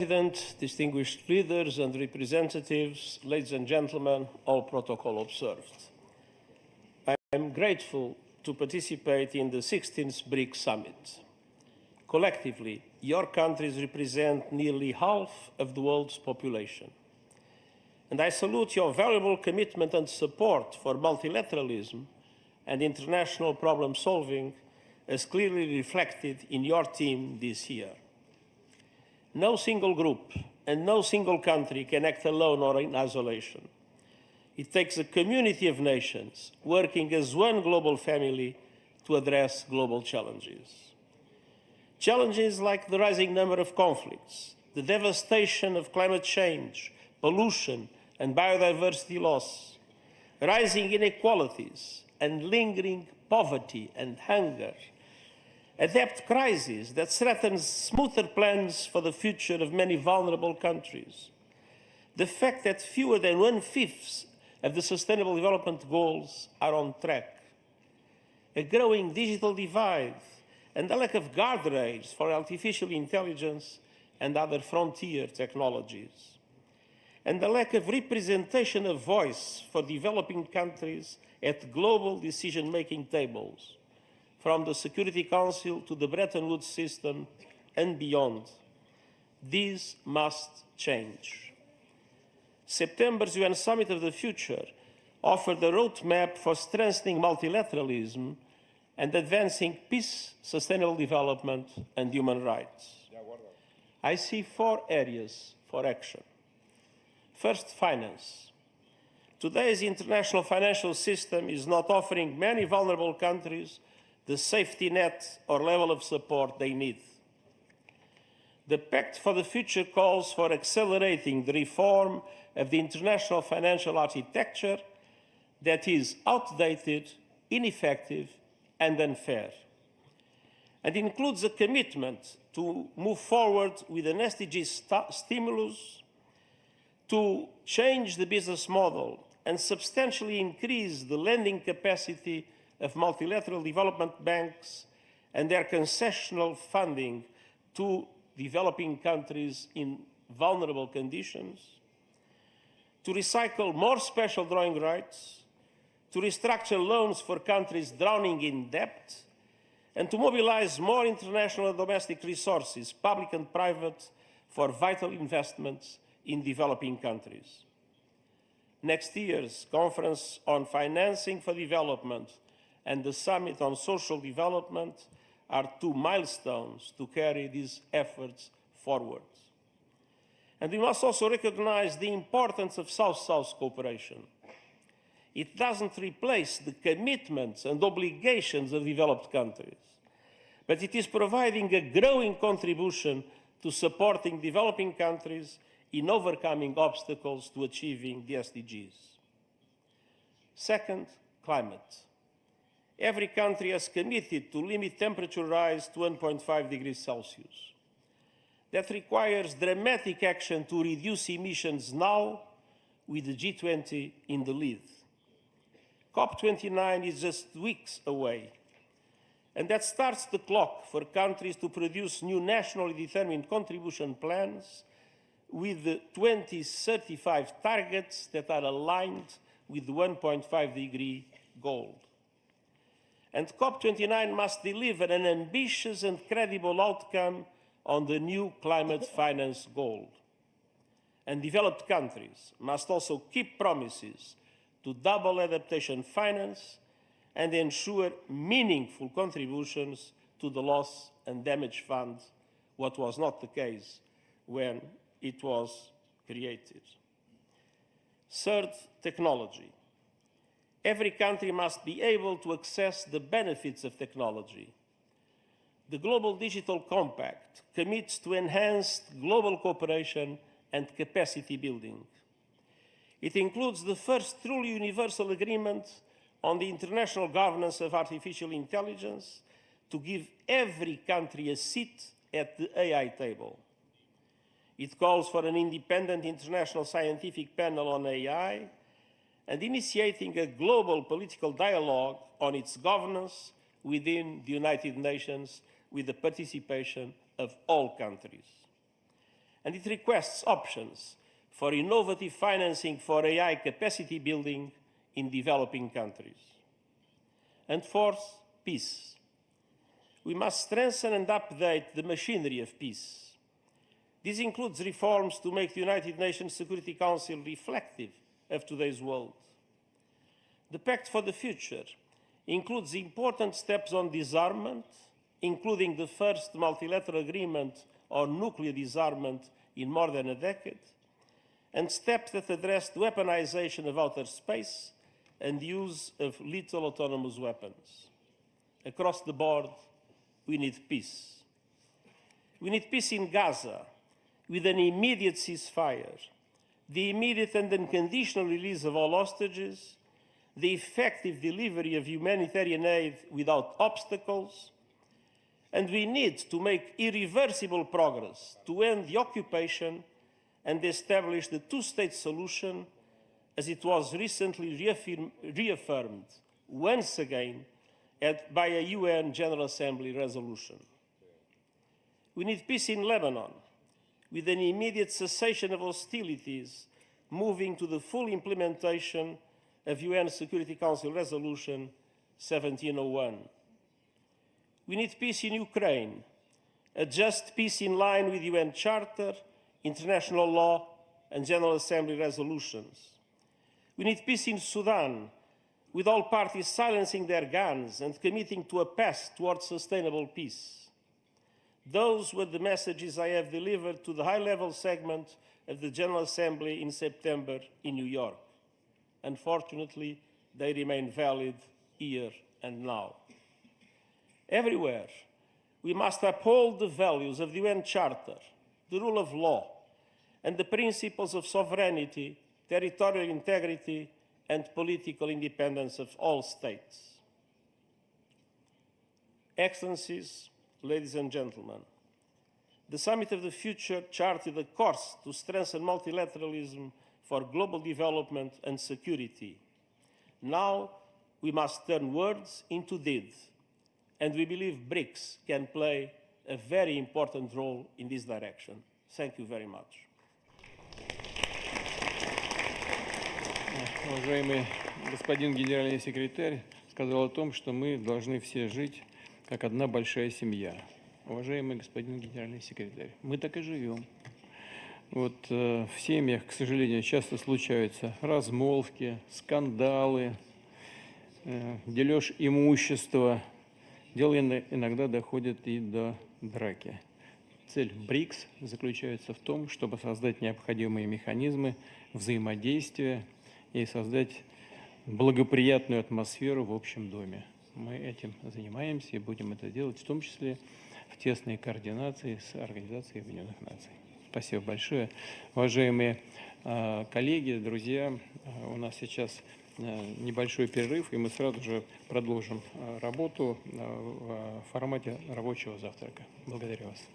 President, distinguished leaders and representatives, ladies and gentlemen, all protocol observed. I am grateful to participate in the 16th BRICS Summit. Collectively, your countries represent nearly half of the world's population. And I salute your valuable commitment and support for multilateralism and international problem solving as clearly reflected in your team this year. No single group and no single country can act alone or in isolation. It takes a community of nations working as one global family to address global challenges. Challenges like the rising number of conflicts, the devastation of climate change, pollution and biodiversity loss, rising inequalities and lingering poverty and hunger, a debt crisis that threatens smoother plans for the future of many vulnerable countries, the fact that fewer than 1/5 of the Sustainable Development Goals are on track, a growing digital divide, and a lack of guardrails for artificial intelligence and other frontier technologies, and the lack of representation of voice for developing countries at global decision-making tables, from the Security Council to the Bretton Woods system and beyond. These must change. September's UN Summit of the Future offered a roadmap for strengthening multilateralism and advancing peace, sustainable development, and human rights. I see 4 areas for action. First, finance. Today's international financial system is not offering many vulnerable countries the safety net or level of support they need. The Pact for the Future calls for accelerating the reform of the international financial architecture that is outdated, ineffective, and unfair, and includes a commitment to move forward with an SDG stimulus, to change the business model and substantially increase the lending capacity of multilateral development banks and their concessional funding to developing countries in vulnerable conditions, to recycle more special drawing rights, to restructure loans for countries drowning in debt, and to mobilize more international and domestic resources, public and private, for vital investments in developing countries. Next year's Conference on Financing for Development and the Summit on Social Development are 2 milestones to carry these efforts forward. And we must also recognize the importance of South-South cooperation. It doesn't replace the commitments and obligations of developed countries, but it is providing a growing contribution to supporting developing countries in overcoming obstacles to achieving the SDGs. Second, climate. Every country has committed to limit temperature rise to 1.5 degrees Celsius. That requires dramatic action to reduce emissions now, with the G20 in the lead. COP29 is just weeks away, and that starts the clock for countries to produce new nationally determined contribution plans with the 2035 targets that are aligned with the 1.5 degree goal. And COP29 must deliver an ambitious and credible outcome on the new climate finance goal. And developed countries must also keep promises to double adaptation finance and ensure meaningful contributions to the loss and damage fund, what was not the case when it was created. Third, technology. Every country must be able to access the benefits of technology. The Global Digital Compact commits to enhanced global cooperation and capacity building. It includes the first truly universal agreement on the international governance of artificial intelligence to give every country a seat at the AI table. It calls for an independent international scientific panel on AI and initiating a global political dialogue on its governance within the United Nations with the participation of all countries. and it requests options for innovative financing for AI capacity building in developing countries. And fourth, peace. We must strengthen and update the machinery of peace. This includes reforms to make the United Nations Security Council reflective of today's world. The Pact for the Future includes important steps on disarmament, including the first multilateral agreement on nuclear disarmament in more than a decade, and steps that address the weaponization of outer space and the use of lethal autonomous weapons. Across the board, we need peace. We need peace in Gaza, with an immediate ceasefire, the immediate and unconditional release of all hostages, the effective delivery of humanitarian aid without obstacles, and we need to make irreversible progress to end the occupation and establish the two-state solution as it was recently reaffirmed once again by a UN General Assembly resolution. We need peace in Lebanon, with an immediate cessation of hostilities, moving to the full implementation of UN Security Council Resolution 1701. We need peace in Ukraine, a just peace in line with UN Charter, international law, and General Assembly resolutions. We need peace in Sudan, with all parties silencing their guns and committing to a path towards sustainable peace. Those were the messages I have delivered to the high-level segment of the General Assembly in September in New York. Unfortunately, they remain valid here and now. Everywhere, we must uphold the values of the UN Charter, the rule of law, and the principles of sovereignty, territorial integrity, and political independence of all states. Excellencies, ladies and gentlemen, the Summit of the Future charted a course to strengthen multilateralism for global development and security. Now we must turn words into deeds, and we believe BRICS can play a very important role in this direction. Thank you very much. Уважаемый господин генеральный секретарь сказал о том, что мы должны все жить как одна большая семья. Уважаемый господин генеральный секретарь, мы так и живем. Вот в семьях, к сожалению, часто случаются размолвки, скандалы, дележ имущества. Дело иногда доходит и до драки. Цель БРИКС заключается в том, чтобы создать необходимые механизмы взаимодействия и создать благоприятную атмосферу в общем доме. Мы этим занимаемся и будем это делать, в том числе в тесной координации с Организацией Объединенных Наций. Спасибо большое. Уважаемые коллеги, друзья, у нас сейчас небольшой перерыв, и мы сразу же продолжим работу в формате рабочего завтрака. Благодарю вас.